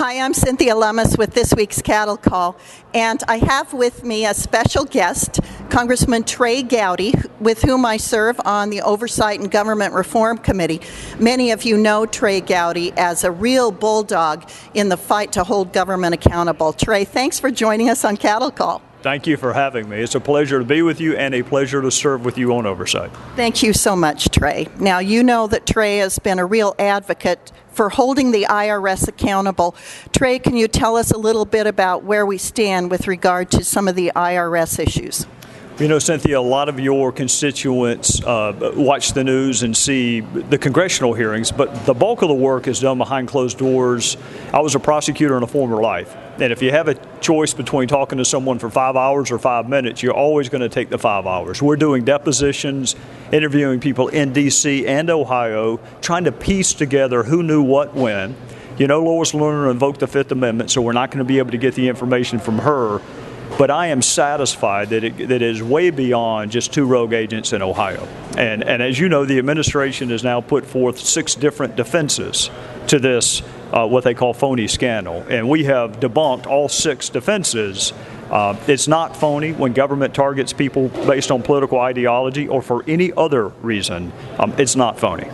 Hi, I'm Cynthia Lummis with this week's Cattle Call, and I have with me a special guest, Congressman Trey Gowdy, with whom I serve on the Oversight and Government Reform Committee. Many of you know Trey Gowdy as a real bulldog in the fight to hold government accountable. Trey, thanks for joining us on Cattle Call. Thank you for having me. It's a pleasure to be with you and a pleasure to serve with you on Oversight. Thank you so much, Trey. Now, you know that Trey has been a real advocate for holding the IRS accountable. Trey, can you tell us a little bit about where we stand with regard to some of the IRS issues? You know, Cynthia, a lot of your constituents watch the news and see the congressional hearings, but the bulk of the work is done behind closed doors. I was a prosecutor in a former life, and if you have a choice between talking to someone for 5 hours or 5 minutes, you're always going to take the 5 hours. We're doing depositions, interviewing people in D.C. and Ohio, trying to piece together who knew what when. You know, Lois Lerner invoked the Fifth Amendment, so we're not going to be able to get the information from her. But I am satisfied that it is way beyond just 2 rogue agents in Ohio. And as you know, the administration has now put forth 6 different defenses to this, what they call phony scandal. And we have debunked all 6 defenses. It's not phony when government targets people based on political ideology or for any other reason. It's not phony.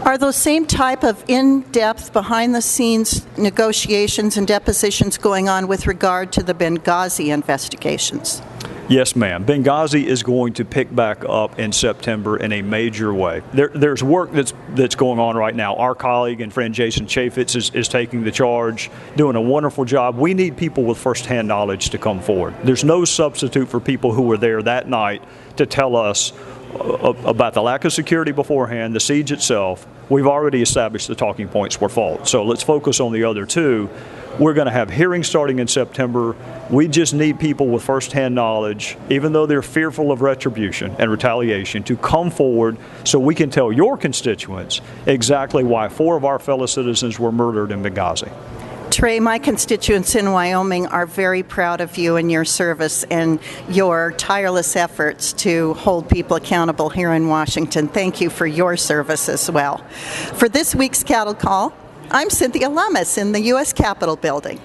Are those same type of in-depth, behind-the-scenes negotiations and depositions going on with regard to the Benghazi investigations? Yes, ma'am. Benghazi is going to pick back up in September in a major way. There's work that's going on right now. Our colleague and friend Jason Chaffetz is taking the charge, doing a wonderful job. We need people with firsthand knowledge to come forward. There's no substitute for people who were there that night to tell us about the lack of security beforehand, the siege itself. We've already established the talking points were false. So let's focus on the other 2. We're going to have hearings starting in September. We just need people with firsthand knowledge, even though they're fearful of retribution and retaliation, to come forward so we can tell your constituents exactly why 4 of our fellow citizens were murdered in Benghazi. Trey, my constituents in Wyoming are very proud of you and your service and your tireless efforts to hold people accountable here in Washington. Thank you for your service as well. For this week's Cattle Call, I'm Cynthia Lummis in the U.S. Capitol building.